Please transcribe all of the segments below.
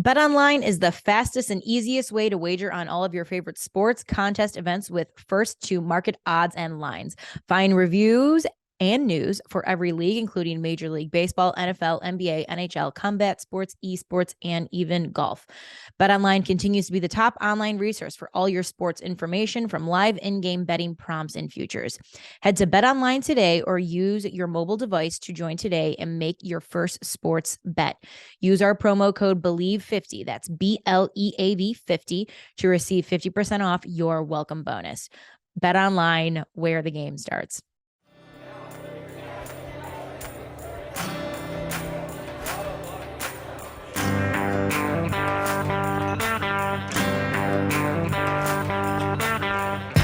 BetOnline is the fastest and easiest way to wager on all of your favorite sports, contest events with first to market odds and lines. Find reviews and news for every league, including Major League Baseball, NFL, NBA, NHL, combat sports, esports, and even golf. BetOnline continues to be the top online resource for all your sports information, from live in-game betting prompts and futures. Head to BetOnline today or use your mobile device to join today and make your first sports bet. Use our promo code BELIEVE50, that's BLEAV 50, to receive 50% off your welcome bonus. BetOnline, where the game starts.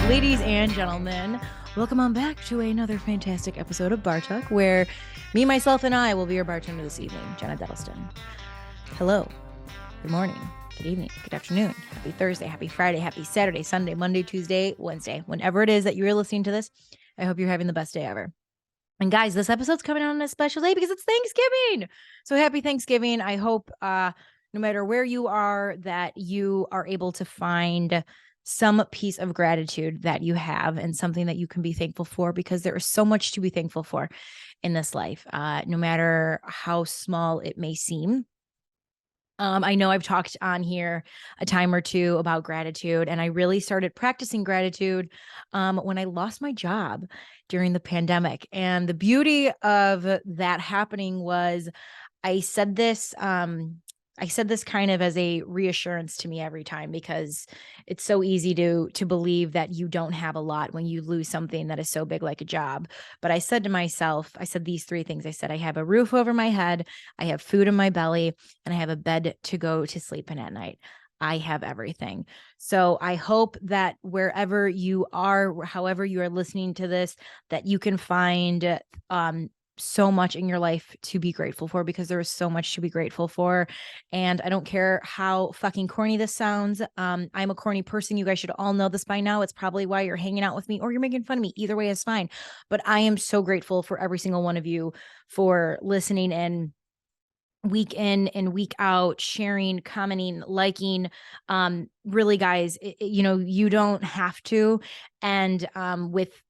Ladies and gentlemen, welcome on back to another fantastic episode of Bar Talk, where me, myself, and I will be your bartender this evening, Jenna Dettleston. Hello, good morning, good evening, good afternoon, happy Thursday, happy Friday, happy Saturday, Sunday, Monday, Tuesday, Wednesday, whenever it is that you're listening to this. I hope you're having the best day ever. And guys, this episode's coming out on a special day because it's Thanksgiving. So happy Thanksgiving. I hope no matter where you are, that you are able to find some piece of gratitude that you have and something that you can be thankful for, because there is so much to be thankful for in this life, no matter how small it may seem. I know I've talked on here a time or two about gratitude, and I really started practicing gratitude when I lost my job during the pandemic. And the beauty of that happening was I said this kind of as a reassurance to me every time, because it's so easy to believe that you don't have a lot when you lose something that is so big like a job. But I said to myself, I said these three things. I said, I have a roof over my head, I have food in my belly, and I have a bed to go to sleep in at night. I have everything. So I hope that wherever you are, however you are listening to this, that you can find so much in your life to be grateful for, because there is so much to be grateful for. And I don't care how fucking corny this sounds. I'm a corny person. You guys should all know this by now. It's probably why you're hanging out with me or you're making fun of me. Either way is fine. But I am so grateful for every single one of you for listening in and week out, sharing, commenting, liking. Really, guys, you don't have to. And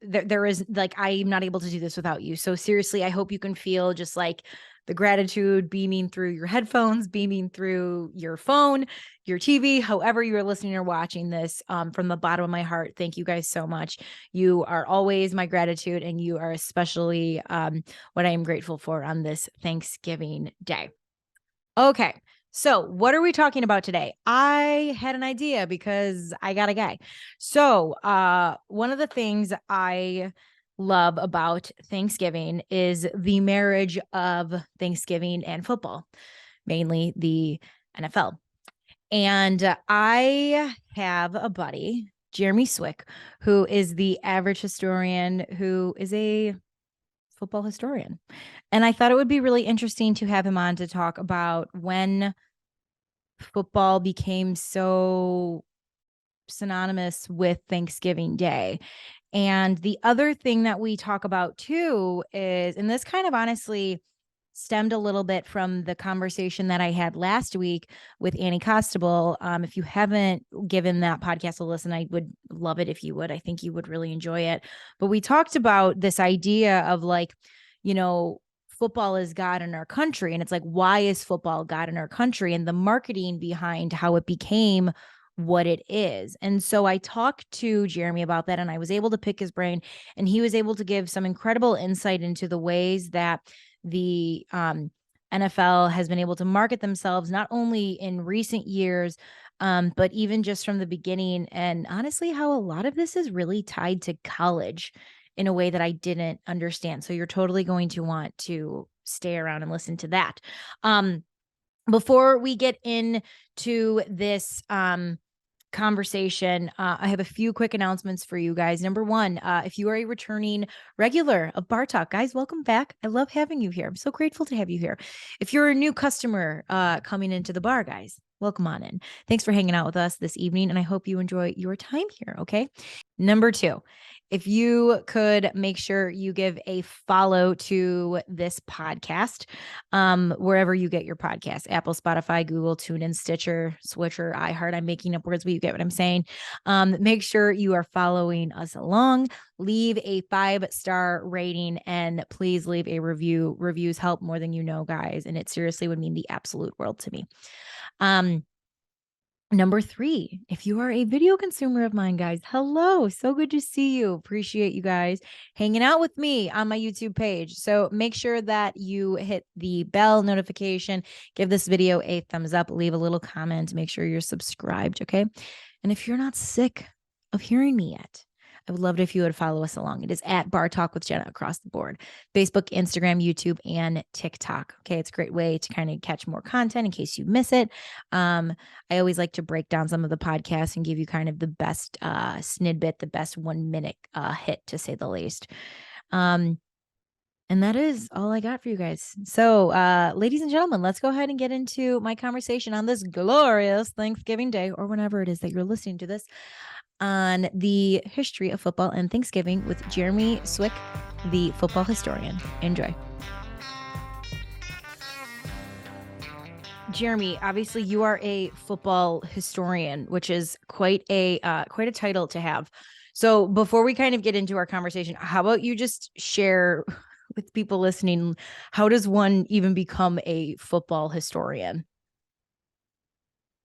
there is, like, I'm not able to do this without you. So seriously, I hope you can feel just like the gratitude beaming through your headphones, beaming through your phone, your TV, however you are listening or watching this. From the bottom of my heart, thank you guys so much. You are always my gratitude, and you are especially what I am grateful for on this Thanksgiving Day. Okay, so what are we talking about today? I had an idea because I got a guy. So one of the things I love about Thanksgiving is the marriage of Thanksgiving and football, mainly the NFL. And I have a buddy, Jeremy Swick, who is the average historian, who is a football historian. And I thought it would be really interesting to have him on to talk about when football became so synonymous with Thanksgiving Day. And the other thing that we talk about too is, and this kind of honestly stemmed a little bit from the conversation that I had last week with Annie Costable. If you haven't given that podcast a listen, I would love it if you would. I think you would really enjoy it. But we talked about this idea of, like, football is God in our country. And it's like, why is football God in our country? And the marketing behind how it became what it is. And so I talked to Jeremy about that, and I was able to pick his brain, and he was able to give some incredible insight into the ways that the NFL has been able to market themselves, not only in recent years, but even just from the beginning. And honestly, how a lot of this is really tied to college in a way that I didn't understand. So you're totally going to want to stay around and listen to that. Before we get into this conversation, I have a few quick announcements for you guys. Number one, if you are a returning regular of Bar Talk, guys, welcome back. I love having you here. I'm so grateful to have you here. If you're a new customer coming into the bar, guys, welcome on in. Thanks for hanging out with us this evening, and I hope you enjoy your time here, okay? Number 2, if you could make sure you give a follow to this podcast, wherever you get your podcast, Apple, Spotify, Google, TuneIn, Stitcher, Switcher, iHeart. I'm making up words, but you get what I'm saying. Make sure you are following us along. Leave a 5-star rating and please leave a review. Reviews help more than you know, guys. And it seriously would mean the absolute world to me. Number 3, if you are a video consumer of mine, guys, hello. So good to see you. Appreciate you guys hanging out with me on my YouTube page. So make sure that you hit the bell notification, give this video a thumbs up, leave a little comment, make sure you're subscribed, okay? And if you're not sick of hearing me yet, I would love it if you would follow us along. It is at Bar Talk with Jenna across the board. Facebook, Instagram, YouTube, and TikTok. Okay, it's a great way to kind of catch more content in case you miss it. I always like to break down some of the podcasts and give you kind of the best snidbit, the best 1-minute hit, to say the least. And that is all I got for you guys. So, ladies and gentlemen, let's go ahead and get into my conversation on this glorious Thanksgiving Day, or whenever it is that you're listening to this, on the history of football and Thanksgiving with Jeremy Swick, the football historian. Enjoy. Jeremy, obviously you are a football historian, which is quite a title to have. So before we kind of get into our conversation, how about you just share with people listening, how does one even become a football historian?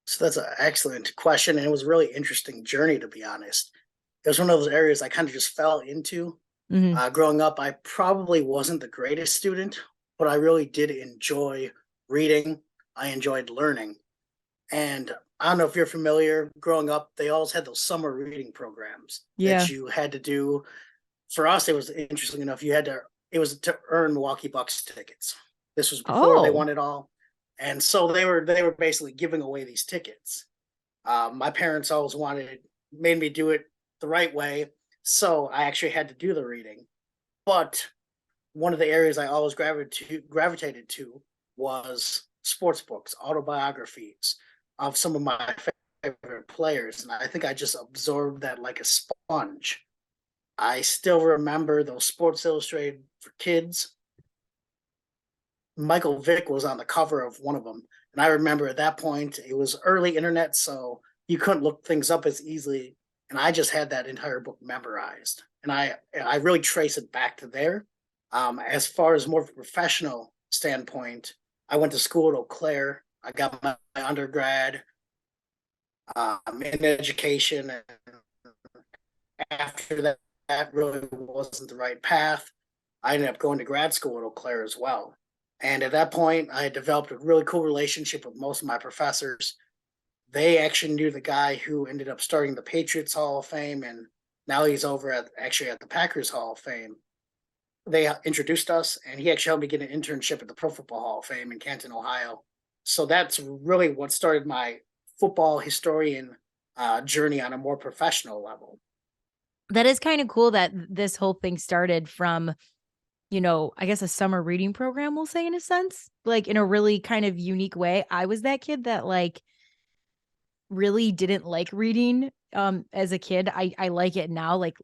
So that's an excellent question, and it was a really interesting journey, to be honest. It was one of those areas I kind of just fell into. Growing up, I probably wasn't the greatest student, but I really did enjoy reading. I enjoyed learning. And I don't know if you're familiar, growing up, they always had those summer reading programs Yeah. that you had to do. For us, it was interesting enough, it was to earn Milwaukee Bucks tickets. This was before they won it all. And so they were basically giving away these tickets. My parents always made me do it the right way, so I actually had to do the reading. But one of the areas I always gravitated to was sports books, autobiographies of some of my favorite players, and I think I just absorbed that like a sponge. I still remember those Sports Illustrated for kids. Michael Vick was on the cover of one of them. And I remember at that point, it was early internet, so you couldn't look things up as easily. And I just had that entire book memorized. And I really trace it back to there. As far as more professional standpoint, I went to school at Eau Claire. I got my undergrad in education. And after that really wasn't the right path. I ended up going to grad school at Eau Claire as well. And at that point, I had developed a really cool relationship with most of my professors. They actually knew the guy who ended up starting the Patriots Hall of Fame, and now he's over at the Packers Hall of Fame. They introduced us, and he actually helped me get an internship at the Pro Football Hall of Fame in Canton, Ohio. So that's really what started my football historian journey on a more professional level. That is kind of cool that this whole thing started from, I guess a summer reading program, we'll say, in a sense, like in a really kind of unique way. I was that kid that like really didn't like reading as a kid. I like it now, like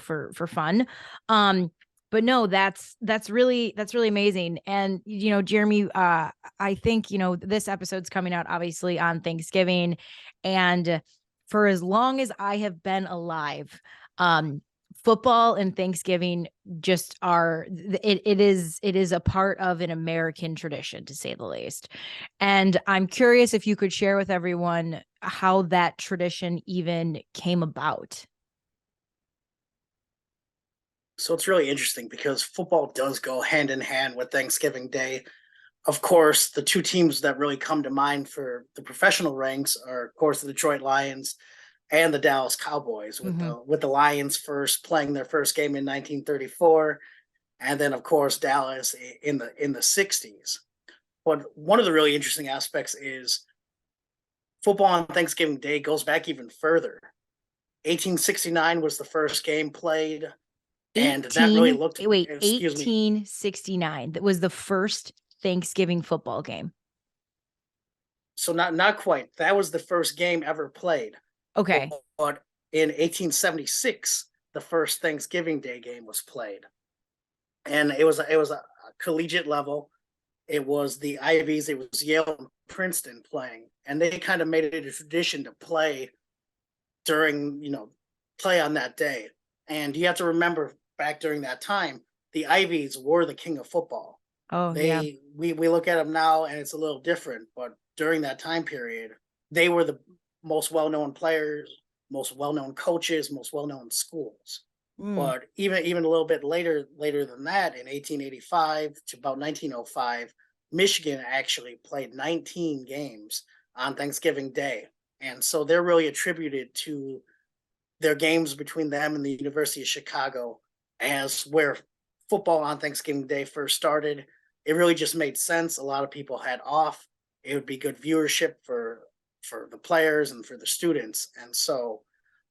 for fun. But no, that's really amazing. And Jeremy, I think this episode's coming out obviously on Thanksgiving, and for as long as I have been alive, football and Thanksgiving just it is a part of an American tradition, to say the least. And I'm curious if you could share with everyone how that tradition even came about. So it's really interesting because football does go hand in hand with Thanksgiving Day. Of course, the two teams that really come to mind for the professional ranks are, of course, the Detroit Lions and the Dallas Cowboys, with the Lions first playing their first game in 1934, and then of course Dallas in the 60s. But one of the really interesting aspects is football on Thanksgiving Day goes back even further. 1869 was the first game played, and that really looked. Wait, 1869. That was the first Thanksgiving football game. So not quite. That was the first game ever played. Okay. But in 1876, the first Thanksgiving Day game was played, and it was a collegiate level. It was the Ivies, it was Yale and Princeton playing, and they kind of made it a tradition to play during, play on that day. And you have to remember back during that time, the Ivies were the king of football. Oh, yeah. We look at them now and it's a little different, but during that time period, they were the most well-known players, most well-known coaches, most well-known schools. Mm. But even a little bit later than that, in 1885 to about 1905, Michigan actually played 19 games on Thanksgiving Day. And so they're really attributed to their games between them and the University of Chicago as where football on Thanksgiving Day first started. It really just made sense. A lot of people had off. It would be good viewership for the players and for the students. And so,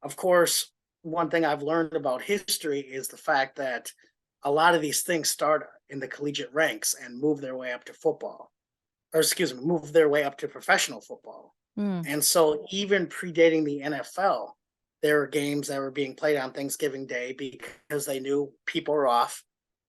of course, one thing I've learned about history is the fact that a lot of these things start in the collegiate ranks and move their way up to football, or excuse me, move their way up to professional football. Mm. And so, even predating the NFL, there were games that were being played on Thanksgiving Day because they knew people were off.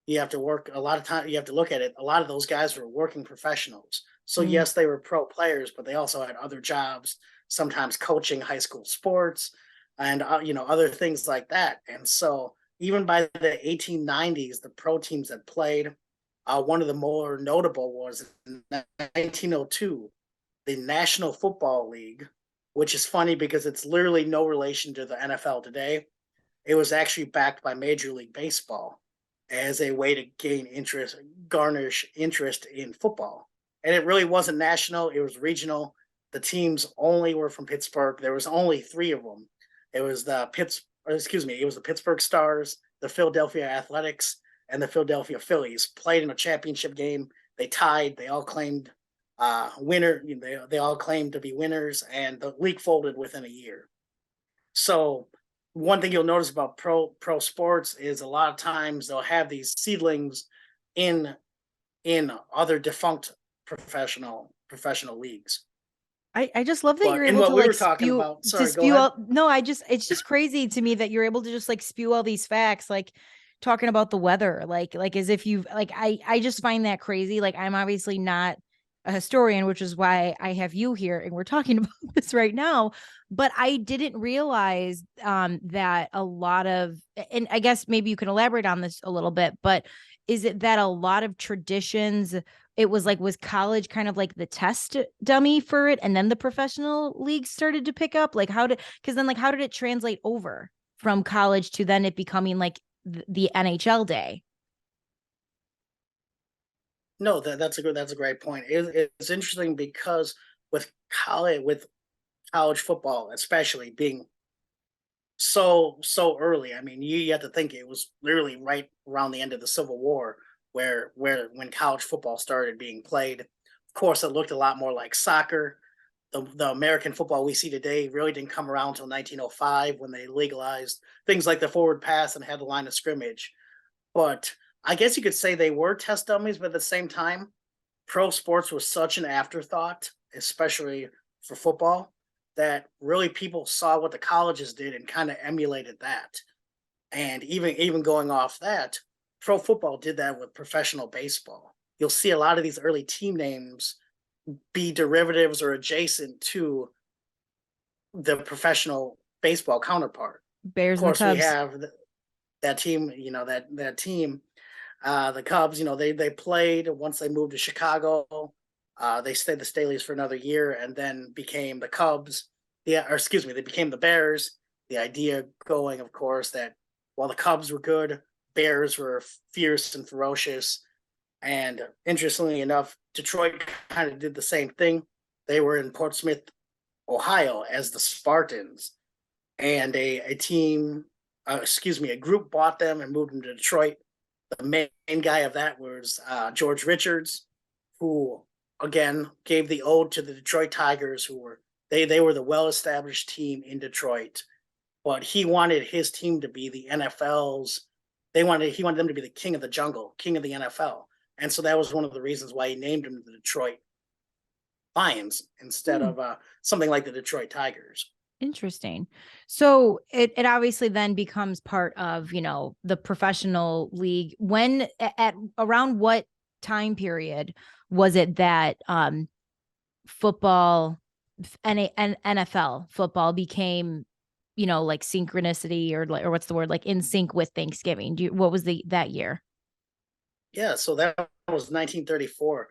You have to work a lot of time. You have to look at it. A lot of those guys were working professionals. So, Mm. yes, they were pro players, but they also had other jobs, sometimes coaching high school sports and, other things like that. And so, even by the 1890s, the pro teams that played, one of the more notable was in 1902, the National Football League, which is funny because it's literally no relation to the NFL today. It was actually backed by Major League Baseball as a way to garnish interest in football. And it really wasn't national, it was regional. The teams only were from Pittsburgh. There was only three of them. It was it was the Pittsburgh Stars, the Philadelphia Athletics, and the Philadelphia Phillies played in a championship game. They tied, they all claimed winner. They all claimed to be winners, and the league folded within a year. So one thing you'll notice about pro sports is a lot of times they'll have these seedlings in other defunct professional leagues. I just love that you're But in able what to we like were talking spew about, to sorry, go spew ahead. out. No, it's just crazy to me that you're able to just like spew all these facts, like talking about the weather, like as if you've like I just find that crazy. Like I'm obviously not a historian, which is why I have you here and we're talking about this right now. But I didn't realize that a lot of, and I guess maybe you can elaborate on this a little bit, but is it that a lot of traditions, it was like, was college kind of like the test dummy for it and then the professional leagues started to pick up? Like because then like how did it translate over from college to then it becoming like the NHL day? No, that's a great point. It's interesting because with college football, especially being so early. I mean, you have to think it was literally right around the end of the Civil War where when college football started being played. Of course, it looked a lot more like soccer. The American football we see today really didn't come around until 1905 when they legalized things like the forward pass and had the line of scrimmage. But I guess you could say they were test dummies, but at the same time, pro sports was such an afterthought, especially for football, that really people saw what the colleges did and kind of emulated that. And even going off that, pro football did that with professional baseball. You'll see a lot of these early team names be derivatives or adjacent to the professional baseball counterpart. Of Bears and the course, we Cubs. have that team, that team, the Cubs. They played once they moved to Chicago. They stayed the Staleys for another year and then became the Cubs. Yeah, or excuse me, they became the Bears. The idea going, of course, that while the Cubs were good, Bears were fierce and ferocious. And interestingly enough, Detroit kind of did the same thing. They were in Portsmouth, Ohio, as the Spartans, and a group bought them and moved them to Detroit. The main guy of that was George Richards, who again gave the ode to the Detroit Tigers, who were they were the well-established team in Detroit, but he wanted his team to be the NFL's. He wanted them to be the king of the jungle, king of the NFL, and so that was one of the reasons why he named them the Detroit Lions instead Hmm. of something like the Detroit Tigers. Interesting. So it obviously then becomes part of, the professional league. When at around what time period was it that football and NFL football became, like synchronicity or what's the word, like in sync with Thanksgiving? What was that year? Yeah, so that was 1934.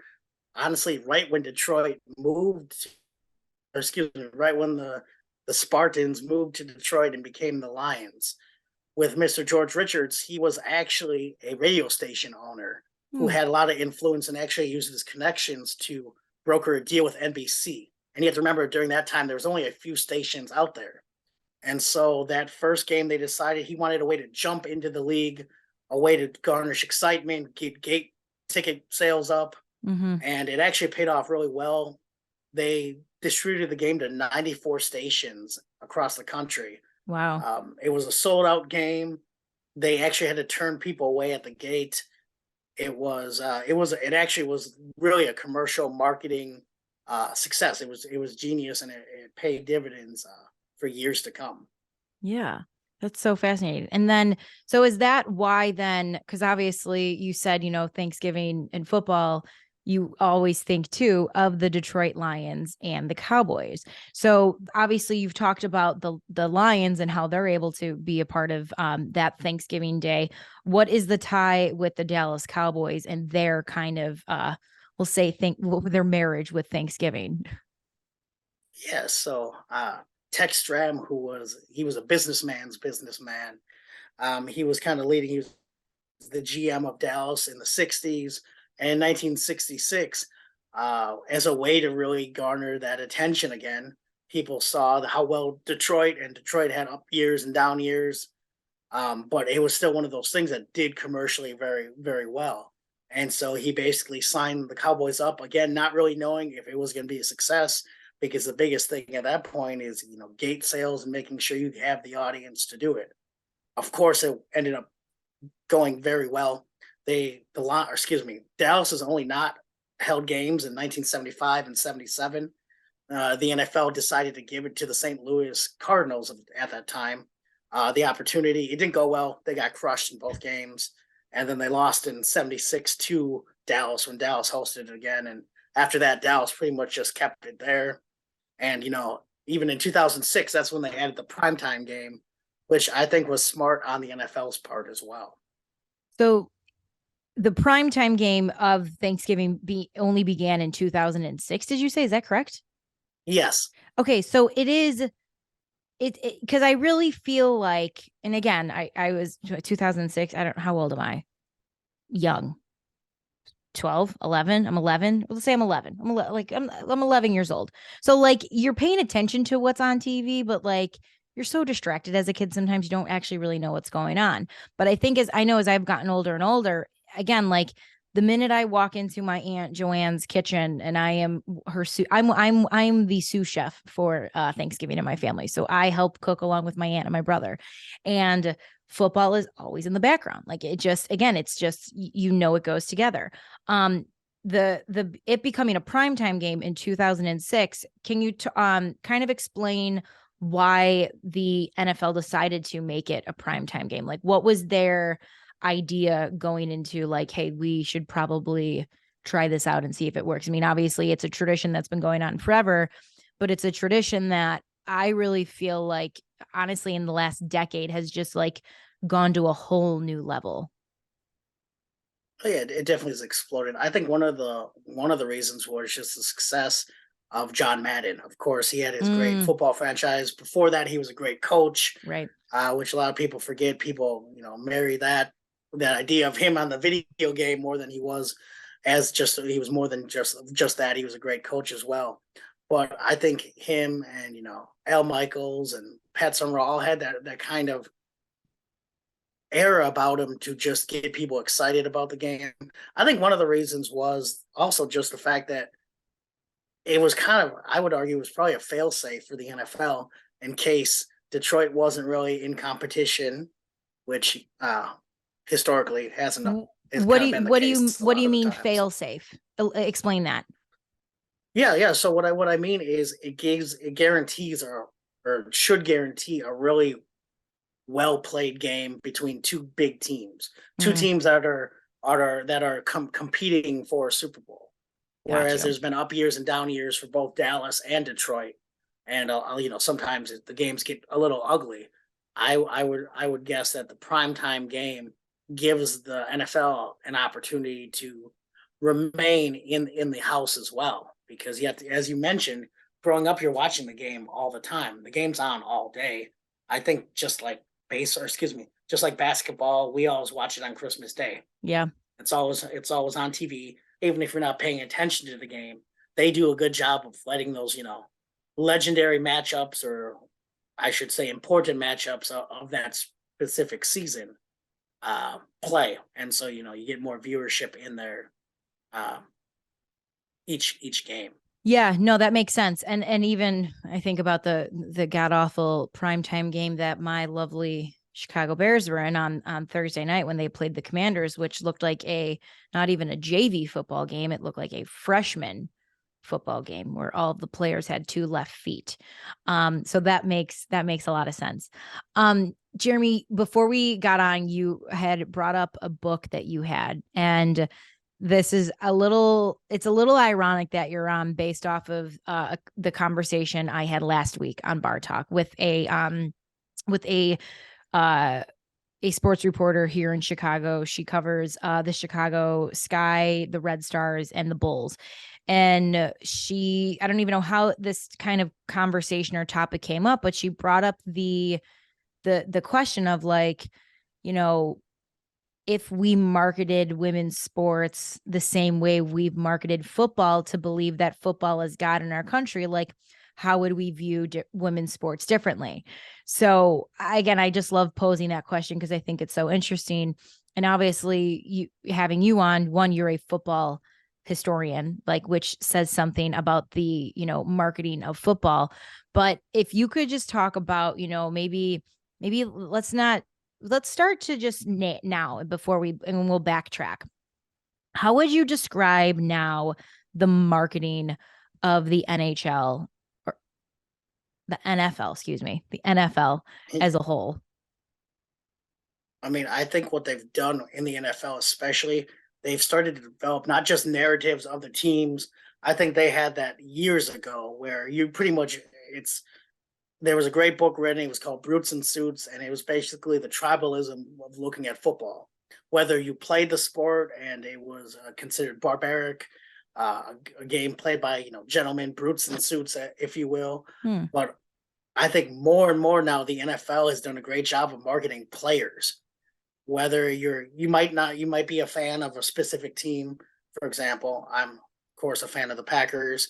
Honestly, right when Detroit moved, or excuse me, right when the Spartans moved to Detroit and became the Lions. With Mr. George Richards, he was actually a radio station owner who Hmm. had a lot of influence and actually used his connections to broker a deal with NBC. And you have to remember, during that time, there was only a few stations out there. And so that first game, they decided he wanted a way to jump into the league, a way to garnish excitement, keep gate ticket sales up. Mm-hmm. And it actually paid off really well. They distributed the game to 94 stations across the country. Wow. It was a sold out game. They actually had to turn people away at the gate. It actually was really a commercial marketing success. It was genius, and it paid dividends for years to come. Yeah. That's so fascinating. And then, so is that why then, because obviously you said, Thanksgiving and football, you always think too of the Detroit Lions and the Cowboys. So obviously you've talked about the Lions and how they're able to be a part of that Thanksgiving day. What is the tie with the Dallas Cowboys and their kind of, we'll say, their marriage with Thanksgiving? Yeah, so Tex Stram, he was a businessman's businessman. He was kind of leading. He was the GM of Dallas in the 60s and in 1966, as a way to really garner that attention again. People saw how well Detroit had up years and down years, but it was still one of those things that did commercially very, very well. And so he basically signed the Cowboys up again, not really knowing if it was going to be a success, because the biggest thing at that point is, gate sales and making sure you have the audience to do it. Of course, it ended up going very well. Dallas has only not held games in 1975 and 77. The NFL decided to give it to the St. Louis Cardinals at that time. The opportunity, it didn't go well. They got crushed in both games. And then they lost in 76 to Dallas when Dallas hosted it again. And after that, Dallas pretty much just kept it there. And, even in 2006, that's when they added the primetime game, which I think was smart on the NFL's part as well. So the primetime game of Thanksgiving only began in 2006. Did you say? Is that correct? Yes. Okay, so it is it because I really feel like, and again, I was 2006. I don't know, how old am I? Young. 12, 11. I'm 11. Let's say I'm 11. I'm 11 years old. So like you're paying attention to what's on TV, but like you're so distracted as a kid sometimes you don't actually really know what's going on. But I think as I've gotten older and older, again, like the minute I walk into my Aunt Joanne's kitchen and I am her I'm the sous chef for Thanksgiving in my family. So I help cook along with my aunt and my brother. And football is always in the background. Like it just, again, it's just, it goes together. It becoming a primetime game in 2006. Can you kind of explain why the NFL decided to make it a primetime game? Like what was their idea going into, like, hey, we should probably try this out and see if it works? I mean, obviously it's a tradition that's been going on forever, but it's a tradition that I really feel like, honestly, in the last decade has just like gone to a whole new level. Oh, yeah, it definitely has exploded. I think one of the reasons was just the success of John Madden. Of course, he had his great football franchise. Before that, he was a great coach, Right. Which a lot of people forget. People, marry that idea of him on the video game more than he was he was more than just that. He was a great coach as well. But I think him and Al Michaels and Pat Summerall all had that kind of era about him to just get people excited about the game. I think one of the reasons was also just the fact that it was kind of, I would argue, it was probably a failsafe for the NFL in case Detroit wasn't really in competition, which historically hasn't. What do you mean fail safe? Explain that. Yeah. So what I mean is it guarantees or should guarantee a really well played game between two big teams, two teams that are competing for a Super Bowl. Whereas Gotcha. there's been up years and down years for both Dallas and Detroit, and sometimes the games get a little ugly. I would guess that the primetime game gives the NFL an opportunity to remain in the house as well, because you have to, as you mentioned, growing up, you're watching the game all the time. The game's on all day. I think just like just like basketball, we always watch it on Christmas Day. Yeah. It's always on TV, even if you're not paying attention to the game. They do a good job of letting those, legendary matchups, or I should say important matchups of that specific season play. And so, you get more viewership in there each game. Yeah, no, that makes sense. And even I think about the god awful primetime game that my lovely Chicago Bears were in on Thursday night when they played the Commanders, which looked like not even a JV football game. It looked like a freshman football game where all of the players had two left feet. So that makes a lot of sense. Jeremy, before we got on, you had brought up a book that you had, and this is it's a little ironic that you're on based off of the conversation I had last week on Bar Talk with a sports reporter here in Chicago. She covers the Chicago Sky, the Red Stars, and the Bulls. And I don't even know how this kind of conversation or topic came up, but she brought up the question of, like, if we marketed women's sports the same way we've marketed football to believe that football is God in our country, like, how would we view women's sports differently? So again, I just love posing that question because I think it's so interesting. And obviously having you on, one, you're a football historian, like, which says something about the, marketing of football. But if you could just talk about, maybe let's start to just now and we'll backtrack. How would you describe now the marketing of the NHL, or the NFL as a whole? I mean, I think what they've done in the NFL, especially, they've started to develop not just narratives of the teams. I think they had that years ago where you pretty much, there was a great book written. It was called Brutes and Suits, and it was basically the tribalism of looking at football. Whether you played the sport and it was considered barbaric, a game played by gentlemen, brutes and suits, if you will. But I think more and more now the NFL has done a great job of marketing players. Whether you might be a fan of a specific team. For example, I'm of course a fan of the Packers,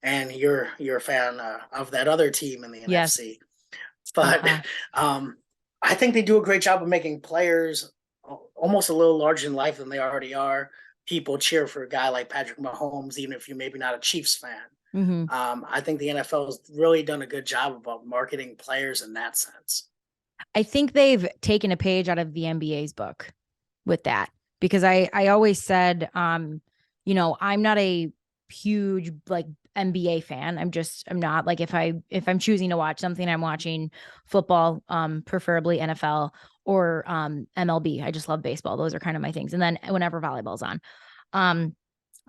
and you're a fan of that other team in the NFC. But I think they do a great job of making players almost a little larger in life than they already are. People cheer for a guy like Patrick Mahomes, even if you're maybe not a Chiefs fan. I think the NFL has really done a good job about marketing players in that sense. I think they've taken a page out of the NBA's book with that, because I always said, I'm not a huge like NBA fan. I'm not, like, if I'm choosing to watch something, I'm watching football, preferably NFL or MLB. I just love baseball. Those are kind of my things. And then whenever volleyball's on.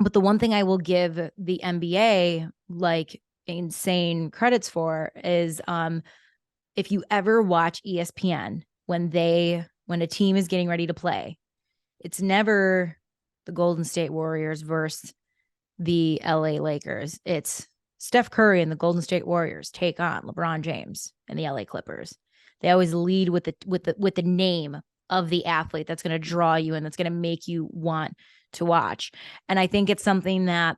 But the one thing I will give the NBA like insane credits for is if you ever watch ESPN when a team is getting ready to play, it's never the Golden State Warriors versus the LA Lakers. It's Steph Curry and the Golden State Warriors take on LeBron James and the LA Clippers. They always lead with the name of the athlete that's going to draw you and that's going to make you want to watch. And I think it's something that,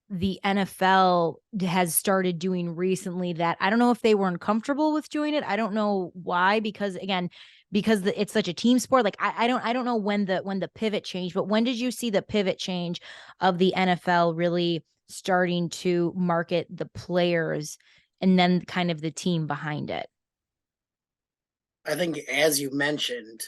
the NFL has started doing recently that I don't know if they weren't comfortable with doing it. I don't know why, because it's such a team sport. Like, I don't know when the pivot changed, but when did you see the pivot change of the NFL really starting to market the players and then kind of the team behind it? I think, as you mentioned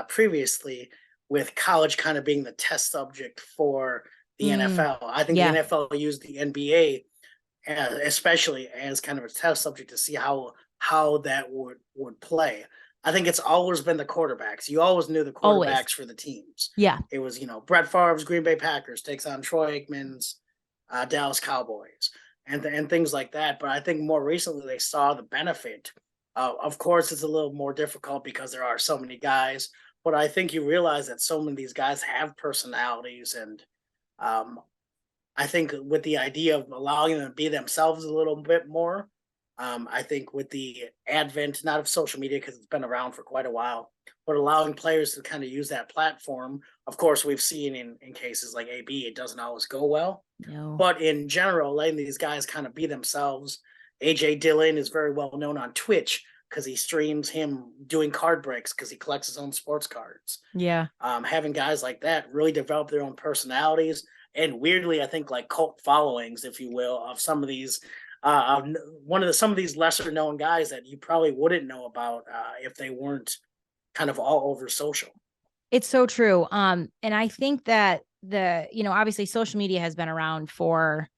previously, with college kind of being the test subject for the NFL, I think the NFL used the NBA especially as kind of a test subject to see how that would play. I think it's always been the quarterbacks. You always knew the Always. quarterbacks for the teams. Yeah. It was, Brett Favre's Green Bay Packers takes on Troy Aikman's Dallas Cowboys and things like that. But I think more recently they saw the benefit. Of course, it's a little more difficult because there are so many guys. But I think you realize that so many of these guys have personalities, and I think with the idea of allowing them to be themselves a little bit more, I think with the advent, not of social media, because it's been around for quite a while, but allowing players to kind of use that platform. Of course, we've seen in cases like AB, it doesn't always go well. No. But in general, letting these guys kind of be themselves. AJ Dillon is very well known on Twitch because he streams him doing card breaks because he collects his own sports cards. Yeah. Having guys like that really develop their own personalities, and weirdly, I think like cult followings, if you will, of some of these some of these lesser known guys that you probably wouldn't know about if they weren't kind of all over social. It's so true. And I think that obviously social media has been around for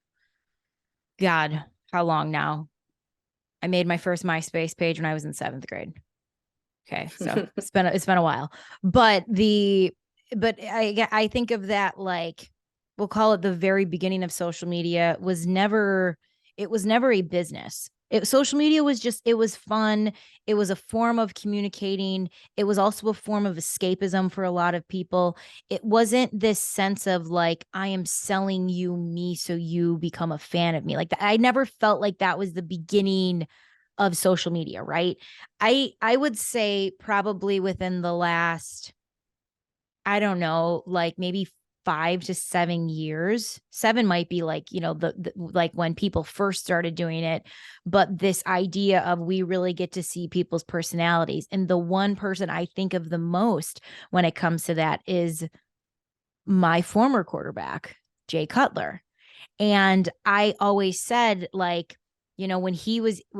God, how long now? I made my first MySpace page when I was in 7th grade. Okay. So it's been a while, but I think of that, like, we'll call it the very beginning of social media was never a business. Social media was just, it was fun. It was a form of communicating. It was also a form of escapism for a lot of people. It wasn't this sense of like, I am selling you me so you become a fan of me. Like I never felt like that was the beginning of social media, right? I would say probably within the last, I don't know, like maybe 5 to 7 years. 7 might be like, the like when people first started doing it. But this idea of we really get to see people's personalities. And the one person I think of the most when it comes to that is my former quarterback, Jay Cutler. And I always said, like, when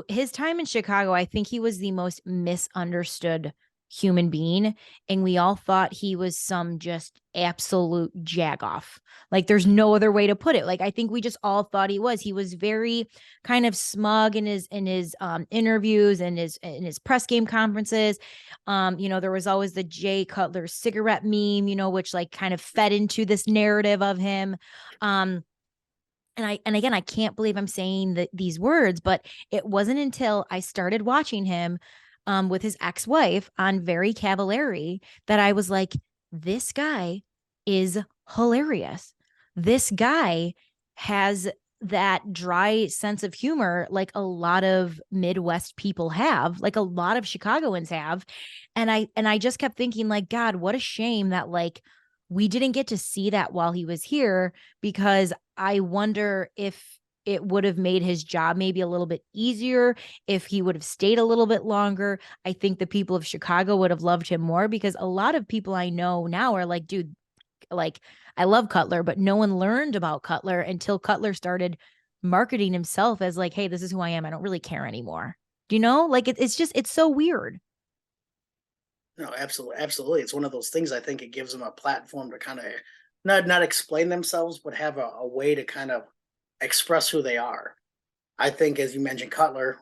his time in Chicago, I think he was the most misunderstood human being. And we all thought he was some just absolute jagoff. Like there's no other way to put it. Like, I think we just all thought he was very kind of smug in his interviews and in his press game conferences. There was always the Jay Cutler cigarette meme, which like kind of fed into this narrative of him. And again, I can't believe I'm saying these words, but it wasn't until I started watching him with his ex-wife on Very Cavallari that I was like, this guy is hilarious. This guy has that dry sense of humor like a lot of Midwest people have, like a lot of Chicagoans have. And I just kept thinking, like, God, what a shame that like we didn't get to see that while he was here, because I wonder if it would have made his job maybe a little bit easier if he would have stayed a little bit longer. I think the people of Chicago would have loved him more, because a lot of people I know now are like, dude, like, I love Cutler, but no one learned about Cutler until Cutler started marketing himself as like, hey, this is who I am. I don't really care anymore. Do you know? Like, it's so weird. No, absolutely. It's one of those things. I think it gives them a platform to kind of not explain themselves, but have a way to kind of express who they are. I think, as you mentioned, Cutler,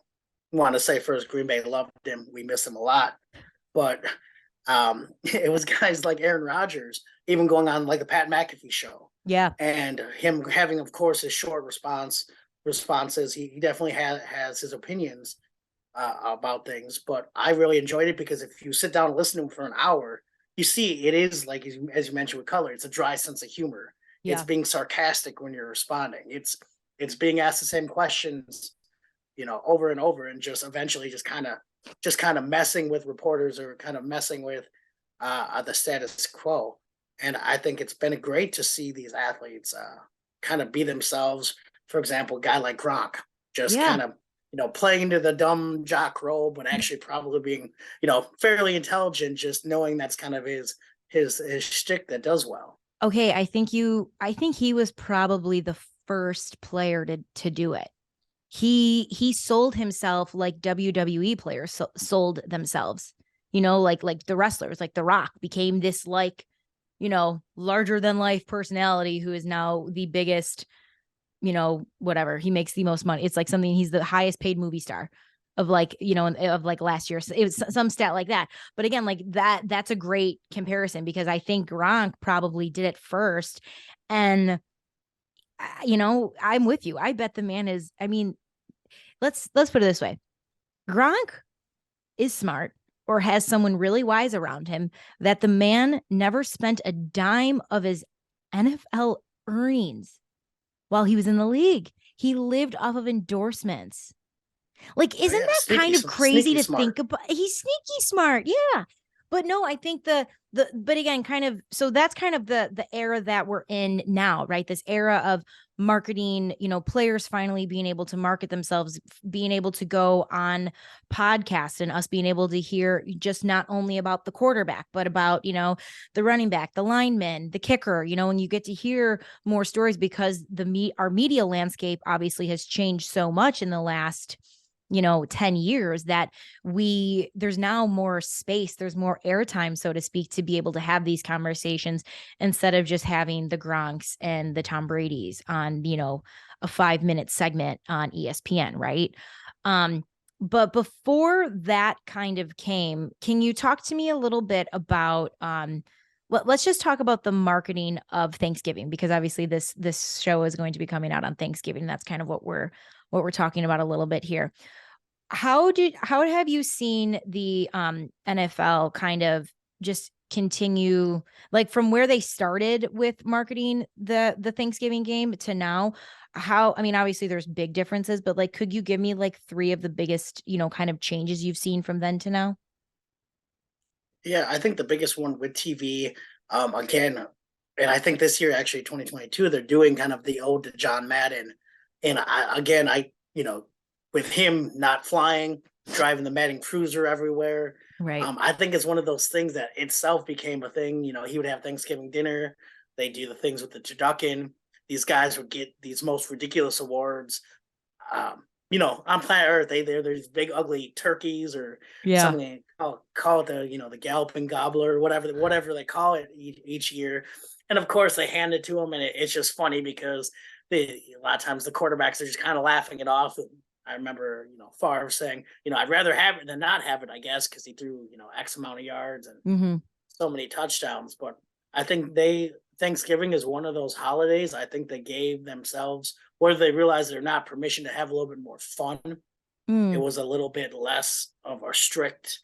want to say first, Green Bay loved him. We miss him a lot, but it was guys like Aaron Rodgers, even going on like the Pat McAfee show. Yeah. And him having, of course, his short responses. He definitely has his opinions about things, but I really enjoyed it because if you sit down and listen to him for an hour, you see it is like, as you mentioned with Cutler, it's a dry sense of humor. Yeah. It's being sarcastic when you're responding. It's being asked the same questions, over and over, and just eventually just kind of messing with reporters or kind of messing with the status quo. And I think it's been great to see these athletes kind of be themselves. For example, a guy like Gronk just kind of, playing into the dumb jock role, but actually probably being, fairly intelligent, just knowing that's kind of his shtick that does well. Okay, I think he was probably the first player to do it. He sold himself like WWE players sold themselves. Like the wrestlers, like The Rock became this like, larger than life personality who is now the biggest whatever, he makes the most money. It's like something, he's the highest paid movie star of like, of like last year. So it was some stat like that. But again, like that's a great comparison because I think Gronk probably did it first. And, I'm with you. I bet the man is, I mean, let's put it this way. Gronk is smart or has someone really wise around him that the man never spent a dime of his NFL earnings while he was in the league. He lived off of endorsements. Like, isn't that kind of crazy to think about? He's sneaky smart. Yeah. But no, I think but again, kind of, so that's kind of the era that we're in now, right? This era of marketing, players finally being able to market themselves, being able to go on podcasts and us being able to hear just not only about the quarterback, but about, the running back, the lineman, the kicker, and you get to hear more stories because our media landscape obviously has changed so much in the last 10 years that there's now more space, there's more airtime, so to speak, to be able to have these conversations instead of just having the Gronks and the Tom Brady's on, a 5-minute segment on ESPN, right? But before that kind of came, can you talk to me a little bit about, let's just talk about the marketing of Thanksgiving, because obviously this show is going to be coming out on Thanksgiving. That's kind of what we're talking about a little bit here. How have you seen the NFL kind of just continue, like from where they started with marketing the Thanksgiving game to now? I mean, obviously there's big differences, but like, could you give me like 3 of the biggest, kind of changes you've seen from then to now? Yeah, I think the biggest one with TV, again, and I think this year, actually 2022, they're doing kind of the ode to John Madden. And with him not flying, driving the Madden Cruiser everywhere, Right. I think it's one of those things that itself became a thing. He would have Thanksgiving dinner. They do the things with the turducken. These guys would get these most ridiculous awards. On planet Earth, there's big ugly turkeys or Yeah. something. Call it the galloping gobbler or whatever they call it each year. And of course, they hand it to him, and it's just funny because a lot of times the quarterbacks are just kind of laughing it off. I remember, Favre saying, I'd rather have it than not have it, I guess, because he threw, X amount of yards and so many touchdowns. But I think Thanksgiving is one of those holidays. I think they gave themselves, whether they realized it or not, permission to have a little bit more fun. It was a little bit less of a strict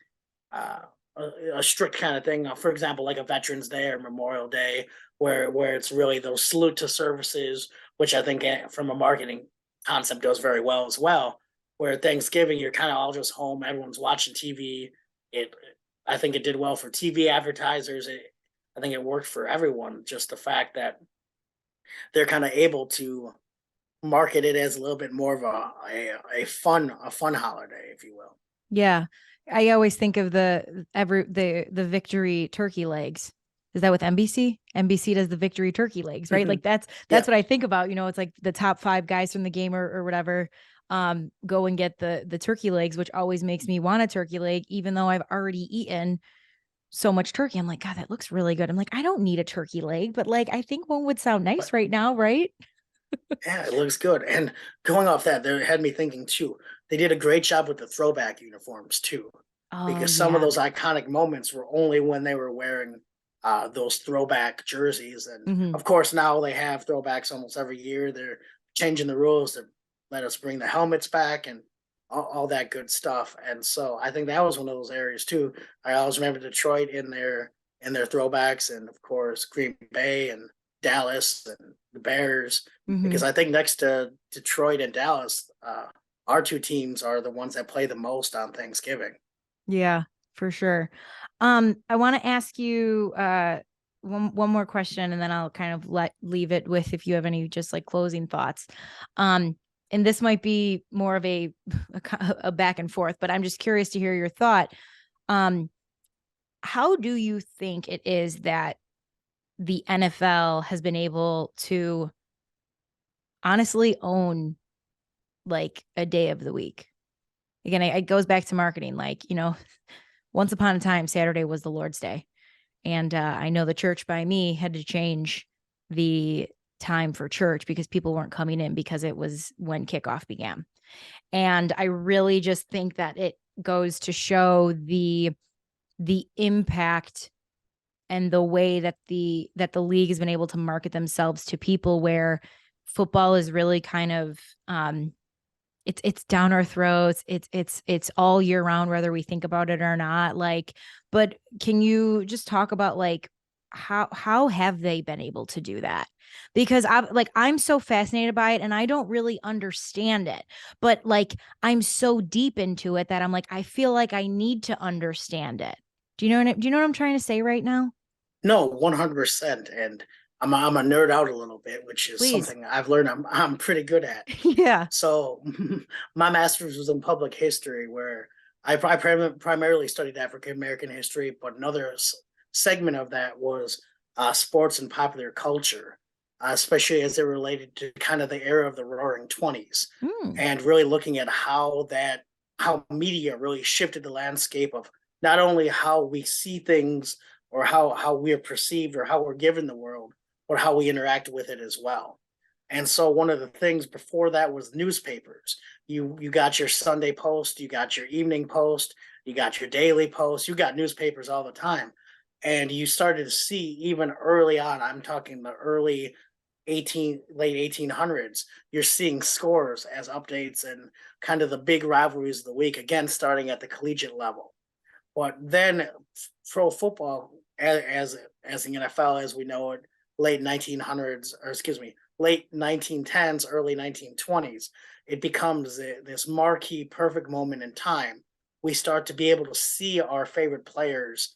kind of thing. For example, like a Veterans Day or Memorial Day, where it's really those salute to services, which I think from a marketing concept does very well as well. Where Thanksgiving, you're kind of all just home, everyone's watching TV. I think it did well for TV advertisers. I think it worked for everyone. Just the fact that they're kind of able to market it as a little bit more of a fun holiday, if you will. Yeah. I always think of the victory turkey legs. Is that with NBC? NBC does the victory turkey legs, right? Like that's what I think about. It's like the top 5 guys from the game or whatever go and get the turkey legs, which always makes me want a turkey leg, even though I've already eaten so much turkey. I'm like, God, that looks really good. I'm like, I don't need a turkey leg, but like, I think one would sound nice right now, right? Yeah, it looks good. And going off that, they had me thinking too. They did a great job with the throwback uniforms too, because some of those iconic moments were only when they were wearing those throwback jerseys. And of course, now they have throwbacks almost every year. They're changing the rules to let us bring the helmets back and all that good stuff. And so I think that was one of those areas too. I always remember Detroit in their throwbacks, and of course Green Bay and Dallas and the Bears, because I think next to Detroit and Dallas, our 2 teams are the ones that play the most on Thanksgiving. Yeah, for sure. I want to ask you one more question, and then I'll kind of leave it with if you have any just like closing thoughts. And this might be more of a back and forth, but I'm just curious to hear your thought. How do you think it is that the NFL has been able to honestly own like a day of the week? Again, it goes back to marketing. Like, once upon a time, Saturday was the Lord's Day. And I know the church by me had to change the time for church because people weren't coming in because it was when kickoff began. And I really just think that it goes to show the impact and the way that the league has been able to market themselves to people, where football is really kind of it's down our throats. It's all year round, whether we think about it or not. Like, but can you just talk about like how have they been able to do that? Because I'm so fascinated by it and I don't really understand it, but like I'm so deep into it that I'm like, I feel like I need to understand it. Do you know what I'm trying to say right now? No, 100%. And I'm a nerd out a little bit, which is Please. something I've learned I'm pretty good at. Yeah. So my master's was in public history, where I primarily studied African American history, but another segment of that was sports and popular culture, especially as it related to kind of the era of the Roaring Twenties, and really looking at how media really shifted the landscape of not only how we see things or how we are perceived or how we're given the world, but how we interact with it as well. And so one of the things before that was newspapers. You got your Sunday Post, you got your Evening Post, you got your Daily Post, you got newspapers all the time. And you started to see even early on, I'm talking the early late 1800s, you're seeing scores as updates and kind of the big rivalries of the week, again starting at the collegiate level. But then pro football, as the NFL as we know it, late 1900s, or excuse me, late 1910s, early 1920s, it becomes this marquee, perfect moment in time. We start to be able to see our favorite players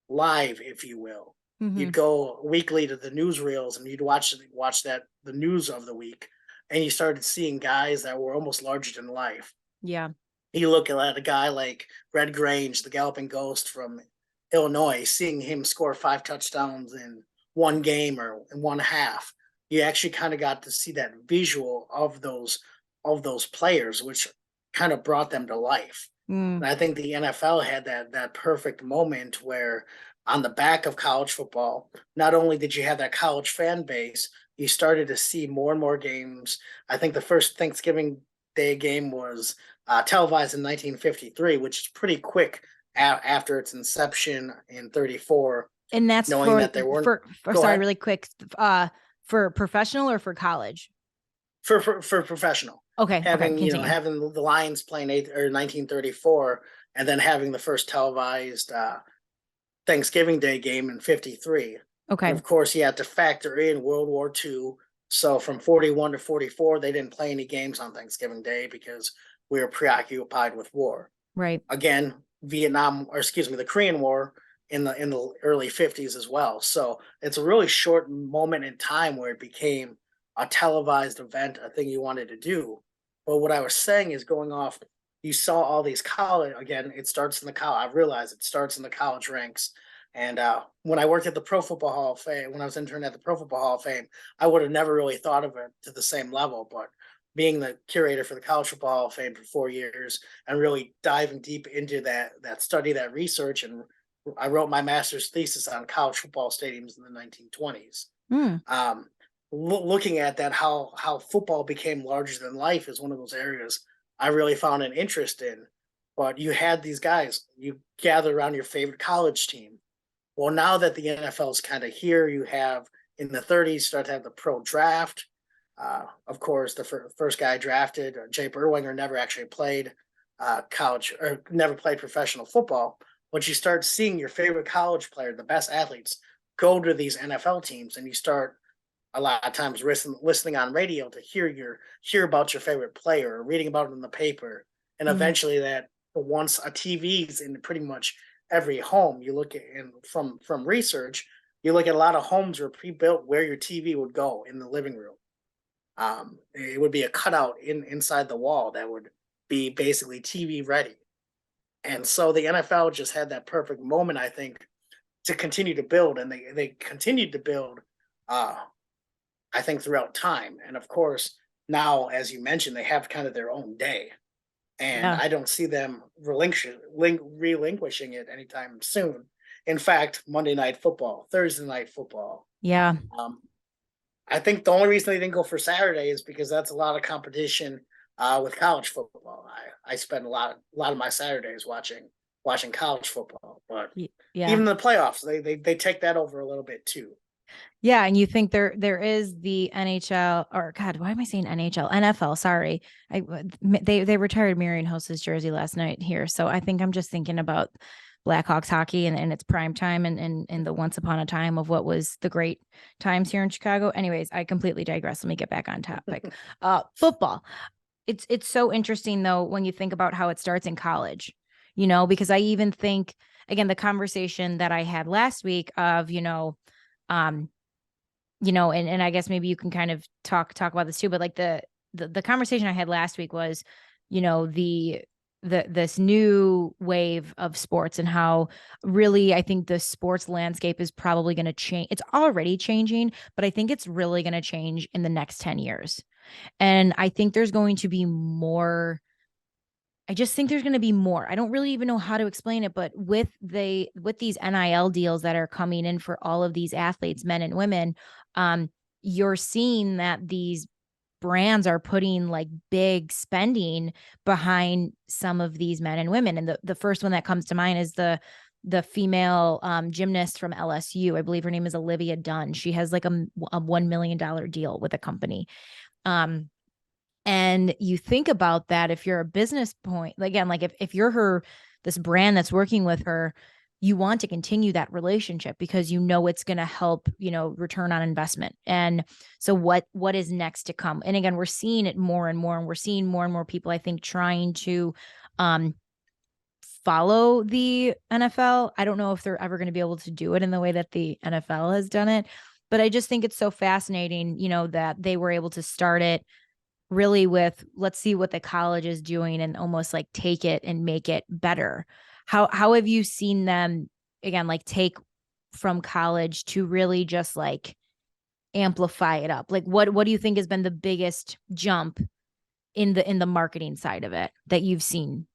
live, if you will. You'd go weekly to the newsreels and you'd watch the news of the week, and you started seeing guys that were almost larger than life. Yeah. You look at a guy like Red Grange, the Galloping Ghost from Illinois, seeing him score 5 touchdowns in one game or in one half. You actually kind of got to see that visual of those players, which kind of brought them to life. And I think the NFL had that perfect moment where on the back of college football, not only did you have that college fan base, you started to see more and more games. I think the first Thanksgiving Day game was televised in 1953, which is pretty quick after its inception in 34. And that's knowing that there weren't. Really quick, for professional or for college? For professional. Okay. Having Continue. having the Lions playing 1934, and then having the first televised Thanksgiving Day game in 53. Okay. And of course, you had to factor in World War II. So from 41 to 44, they didn't play any games on Thanksgiving Day because we were preoccupied with war. Right. Again, the Korean War in the early 50s as well. So it's a really short moment in time where it became a televised event, a thing you wanted to do. But what I was saying is, going off, you saw all these college, again, it starts in the college. I realized it starts in the college ranks. And when I worked at the Pro Football Hall of Fame, when I was intern at the Pro Football Hall of Fame, I would have never really thought of it to the same level. But being the curator for the College Football Hall of Fame for 4 years and really diving deep into that study, that research, and I wrote my master's thesis on college football stadiums in the 1920s. Looking at that, how football became larger than life is one of those areas I really found an interest in. But you had these guys, you gather around your favorite college team. Well, now that the NFL is kind of here, you have in the 30s start to have the pro draft. Of course, the first guy drafted, Jay Berwinger, never actually played college or never played professional football. But you start seeing your favorite college player, the best athletes, go to these NFL teams, and you start a lot of times listening on radio to hear about your favorite player, or reading about it in the paper, and eventually that once a TV's in pretty much every home, you look at, and from research, you look at a lot of homes are pre-built where your TV would go in the living room. It would be a cutout inside the wall that would be basically TV ready. And so the NFL just had that perfect moment, I think, to continue to build, and they continued to build. I think throughout time. And of course, now, as you mentioned, they have kind of their own day. And I don't see them relinquishing it anytime soon. In fact, Monday Night Football, Thursday Night Football. Yeah. I think the only reason they didn't go for Saturday is because that's a lot of competition with college football. I spend a lot of my Saturdays watching college football, but Yeah. even the playoffs, they take that over a little bit too. Yeah, and you think there is the NHL, or God, why am I saying NHL? NFL, sorry. They retired Marion Host's jersey last night here, so I think I'm just thinking about Blackhawks hockey and its prime time and the once upon a time of what was the great times here in Chicago. Anyways, I completely digress. Let me get back on topic. Football. It's so interesting though when you think about how it starts in college, because I even think again the conversation that I had last week of, um and I guess maybe you can kind of talk about this too, but like the conversation I had last week was, this new wave of sports and how really I think the sports landscape is probably going to change. It's already changing, but I think it's really going to change in the next 10 years. And I think there's going to be more. I just think there's going to be more. I don't really even know how to explain it, but with these NIL deals that are coming in for all of these athletes, men and women, you're seeing that these brands are putting like big spending behind some of these men and women. And the first one that comes to mind is the female gymnast from LSU. I believe her name is Olivia Dunn. She has like a $1 million deal with a company. And you think about that if you're a business point, again, like if you're this brand that's working with her, you want to continue that relationship because it's going to help, return on investment. And so what is next to come? And again, we're seeing it more and more, and we're seeing more and more people, I think, trying to follow the NFL. I don't know if they're ever going to be able to do it in the way that the NFL has done it, but I just think it's so fascinating, that they were able to start it really with, let's see what the college is doing and almost like take it and make it better. How have you seen them again, like take from college to really just like amplify it up? Like what do you think has been the biggest jump in the marketing side of it that you've seen?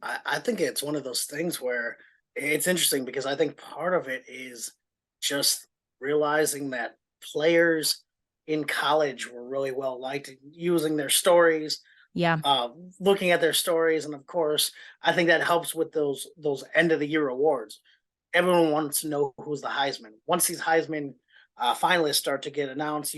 I think it's one of those things where it's interesting because I think part of it is just realizing that players in college were really well liked, using their stories, Yeah. looking at their stories, and of course, I think that helps with those end of the year awards. Everyone wants to know who's the Heisman. Once these Heisman finalists start to get announced,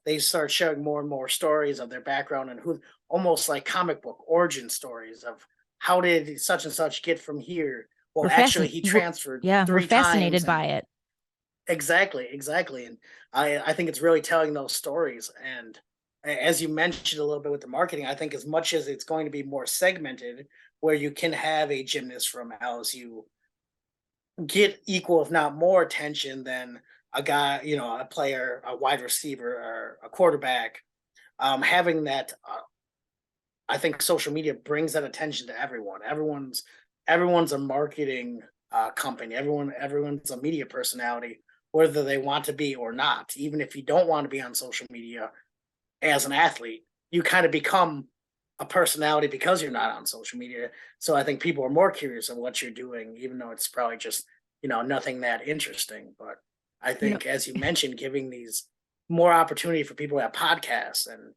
they start sharing more and more stories of their background and who, almost like comic book origin stories of how did such and such get from here. Well, We're actually, fascinated. he transferred We're three times, fascinated and by it. exactly, and I think it's really telling those stories. And as you mentioned a little bit with the marketing, I think as much as it's going to be more segmented, where you can have a gymnast from LSU get equal, if not more, attention than a guy, a player, a wide receiver, or a quarterback. Having that, I think social media brings that attention to everyone. Everyone's a marketing company. Everyone's a media personality, whether they want to be or not. Even if you don't want to be on social media as an athlete, you kind of become a personality because you're not on social media. So I think people are more curious of what you're doing, even though it's probably just, nothing that interesting. But I You know, think, as you mentioned, giving these more opportunity for people to have podcasts, and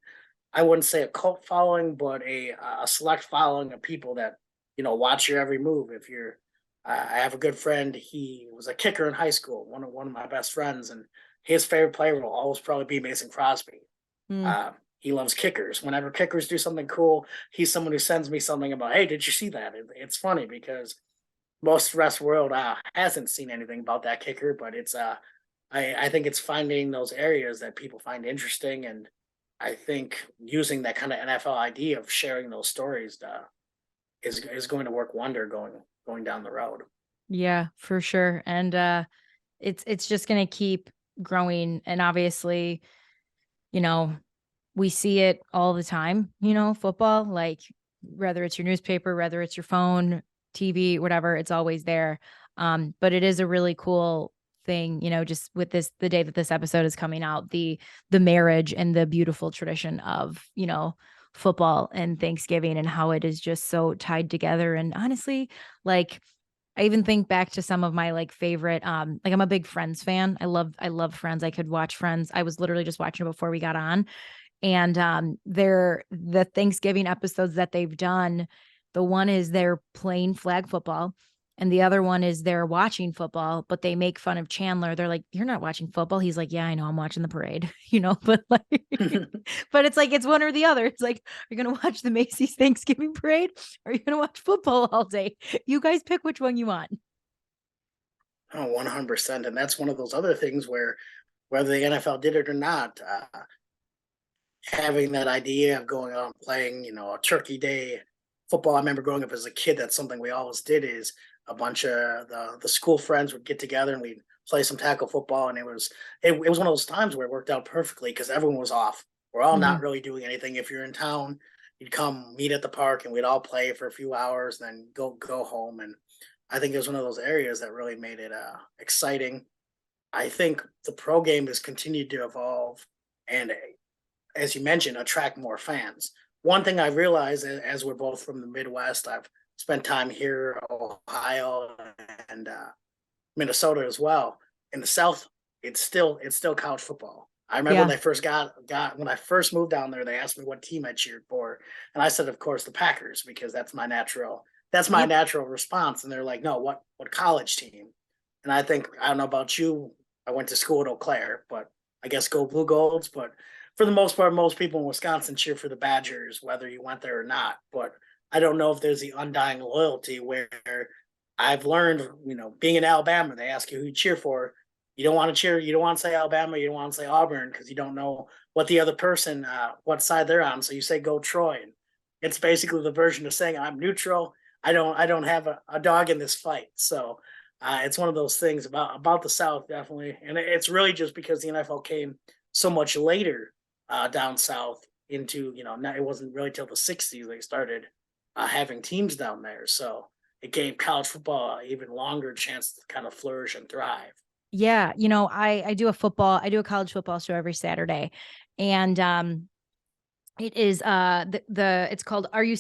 I wouldn't say a cult following, but a select following of people that, watch your every move. If you're, I have a good friend. He was a kicker in high school, one of my best friends, and his favorite player will always probably be Mason Crosby. mm, Uh, he loves kickers. Whenever kickers do something cool, he's someone who sends me something about, hey, did you see that? It's funny because most of the rest of the world hasn't seen anything about that kicker, but I think it's finding those areas that people find interesting, and I think using that kind of NFL idea of sharing those stories is going to work wonder going down the road. yeah, for sure. And it's just gonna keep growing. And obviously, you know, we see it all the time, football, like whether it's your newspaper, whether it's your phone, TV, whatever, it's always there. But it is a really cool thing, just with the day that this episode is coming out, the marriage and the beautiful tradition of, football and Thanksgiving and how it is just so tied together. And honestly, like I even think back to some of my like favorite, like I'm a big Friends fan. I love Friends. I could watch Friends. I was literally just watching it before we got on. And they're the Thanksgiving episodes that they've done. The one is they're playing flag football, and the other one is they're watching football, but they make fun of Chandler. They're like, "You're not watching football." He's like, "Yeah, I know. I'm watching the parade." But like, but it's like it's one or the other. It's like, are you gonna watch the Macy's Thanksgiving parade, or are you gonna watch football all day? You guys pick which one you want. Oh, 100%. And that's one of those other things where whether the NFL did it or not, having that idea of going out and playing, a Turkey Day football. I remember growing up as a kid. That's something we always did. Is a bunch of the school friends would get together and we'd play some tackle football, and it was one of those times where it worked out perfectly because everyone was off. We're all Mm-hmm. not really doing anything. If you're in town, you'd come meet at the park and we'd all play for a few hours, and then go home. And I think it was one of those areas that really made it exciting. I think the pro game has continued to evolve, and as you mentioned, attract more fans. One thing I realized as we're both from the Midwest, I've spent time here, Ohio, and Minnesota as well. In the South, it's still college football. I remember Yeah. when I first got when I first moved down there, they asked me what team I cheered for, and I said, of course, the Packers, because that's my Yep. natural response. And they're like, no, what college team? And I think I don't know about you. I went to school at Eau Claire, but I guess go Blue Golds. But for the most part, most people in Wisconsin cheer for the Badgers, whether you went there or not. But I don't know if there's the undying loyalty where I've learned, being in Alabama, they ask you who you cheer for. You don't want to cheer. You don't want to say Alabama. You don't want to say Auburn because you don't know what the other person, what side they're on. So you say go Troy. And it's basically the version of saying I'm neutral. I don't have a dog in this fight. So it's one of those things about the South, definitely, and it's really just because the NFL came so much later down south into it wasn't really till the '60s they started having teams down there. So it gave college football an even longer chance to kind of flourish and thrive. Yeah. I do a college football show every Saturday. And it is it's called Are You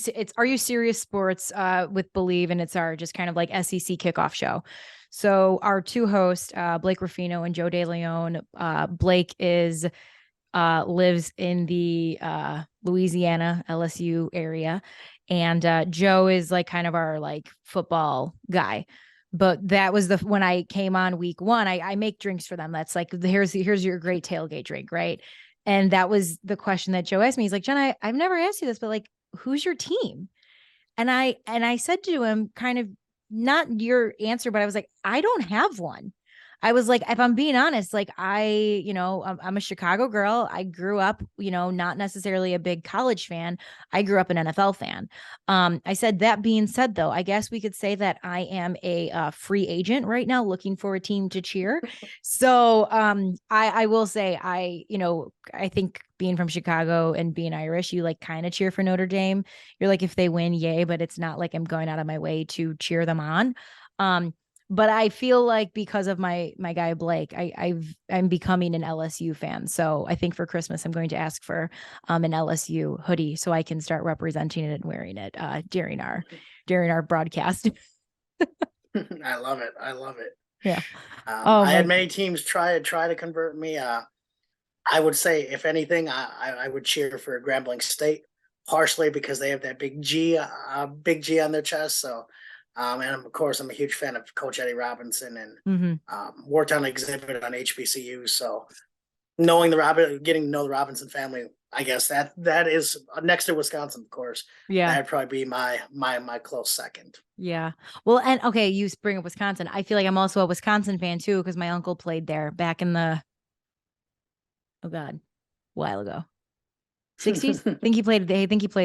Serious Sports with Believe, and it's our just kind of like SEC kickoff show. So our two hosts, Blake Ruffino and Joe DeLeon, Blake is lives in the Louisiana LSU area, and Joe is like kind of our like football guy. But that was when I came on week one, I make drinks for them. That's like, here's your great tailgate drink, right? And that was the question that Joe asked me. He's like, Jenna, I've never asked you this, but like, who's your team? And I said to him, kind of not your answer, but I was like, I don't have one. I was like, if I'm being honest, like I'm a Chicago girl. I grew up, not necessarily a big college fan. I grew up an NFL fan. I said, that being said, though, I guess we could say that I am a free agent right now, looking for a team to cheer. So I will say, I think being from Chicago and being Irish, you like kind of cheer for Notre Dame. You're like, if they win, yay, but it's not like I'm going out of my way to cheer them on. Um, but I feel like because of my guy Blake, I'm becoming an LSU fan. So I think for Christmas I'm going to ask for an LSU hoodie so I can start representing it and wearing it during our broadcast. I love it. I love it. Yeah. Oh I had my. many teams try to convert me. I would say, if anything, I would cheer for Grambling State, partially because they have that big G on their chest. So, and of course, I'm a huge fan of Coach Eddie Robinson, and Mm-hmm. worked on an exhibit on HBCU. So, getting to know the Robinson family, I guess that is next to Wisconsin, of course. Yeah. That'd probably be my close second. Yeah. Well, and okay, you bring up Wisconsin. I feel like I'm also a Wisconsin fan too, because my uncle played there back in the, oh God, a while ago. 60s. I think he played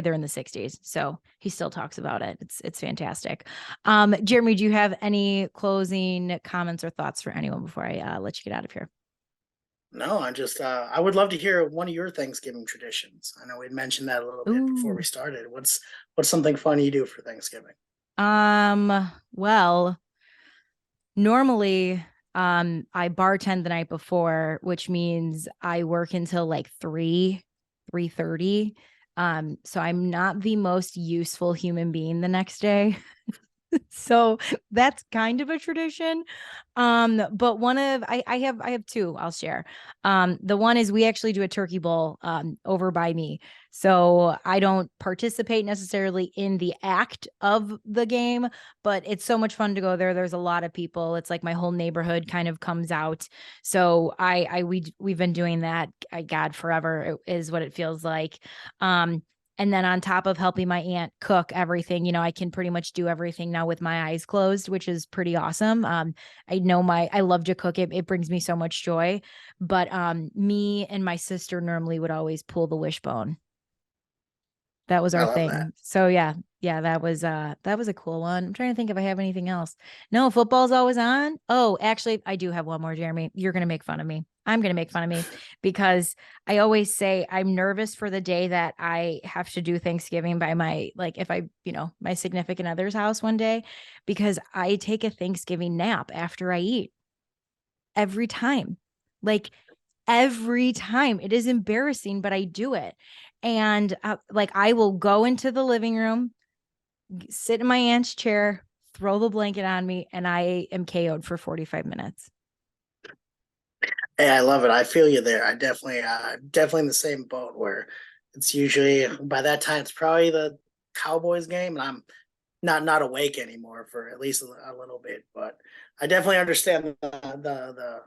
there in the 60s. So he still talks about it. It's fantastic. Jeremy, do you have any closing comments or thoughts for anyone before I let you get out of here? No, I would love to hear one of your Thanksgiving traditions. I know we mentioned that a little bit before we Ooh. started. What's something fun you do for Thanksgiving? Well, normally I bartend the night before, which means I work until like 3:30. So I'm not the most useful human being the next day. So that's kind of a tradition. But I have two I'll share. The one is we actually do a turkey bowl over by me. So I don't participate necessarily in the act of the game, but it's so much fun to go there. There's a lot of people. It's like my whole neighborhood kind of comes out. So we've been doing that, God, forever is what it feels like. And then on top of helping my aunt cook everything, I can pretty much do everything now with my eyes closed, which is pretty awesome. I love to cook. It brings me so much joy. But me and my sister normally would always pull the wishbone. That was I our love thing. that. So yeah, that was a cool one. I'm trying to think if I have anything else. No, football's always on. Oh, actually, I do have one more, Jeremy. You're gonna make fun of me. I'm gonna make fun of me because I always say I'm nervous for the day that I have to do Thanksgiving by if I, my significant other's house one day, because I take a Thanksgiving nap after I eat every time. Like every time. It is embarrassing, but I do it. And I will go into the living room, sit in my aunt's chair, throw the blanket on me, and I am KO'd for 45 minutes. Hey, I love it. I feel you there. I definitely in the same boat where it's usually by that time it's probably the Cowboys game, and I'm not awake anymore for at least a little bit. But I definitely understand the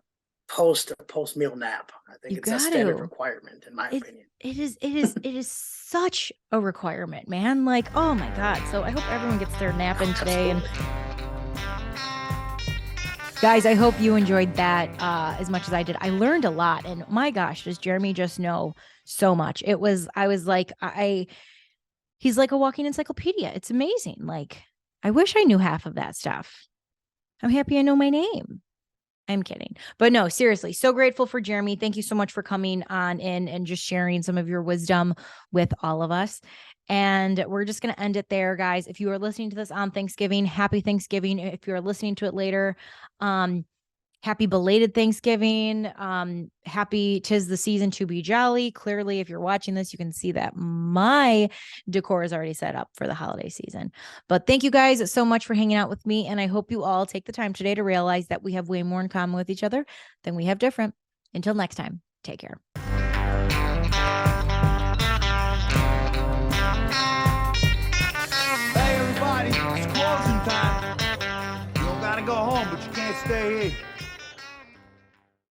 post meal nap. I think You it's a got standard to. requirement in my opinion. It is such a requirement, man. Like, oh my God. So I hope everyone gets their nap in today. Absolutely. And guys, I hope you enjoyed that as much as I did. I learned a lot. And my gosh, does Jeremy just know so much? He's like a walking encyclopedia. It's amazing. Like, I wish I knew half of that stuff. I'm happy I know my name. I'm kidding. But no, seriously, so grateful for Jeremy. Thank you so much for coming on in and just sharing some of your wisdom with all of us. And we're just going to end it there, guys. If you are listening to this on Thanksgiving, happy Thanksgiving. If you're listening to it later, happy belated Thanksgiving. Happy 'tis the season to be jolly. Clearly, if you're watching this, you can see that my decor is already set up for the holiday season. But thank you guys so much for hanging out with me. And I hope you all take the time today to realize that we have way more in common with each other than we have different. Until next time, take care. Hey everybody, it's closing time. You don't gotta go home, but you can't stay here.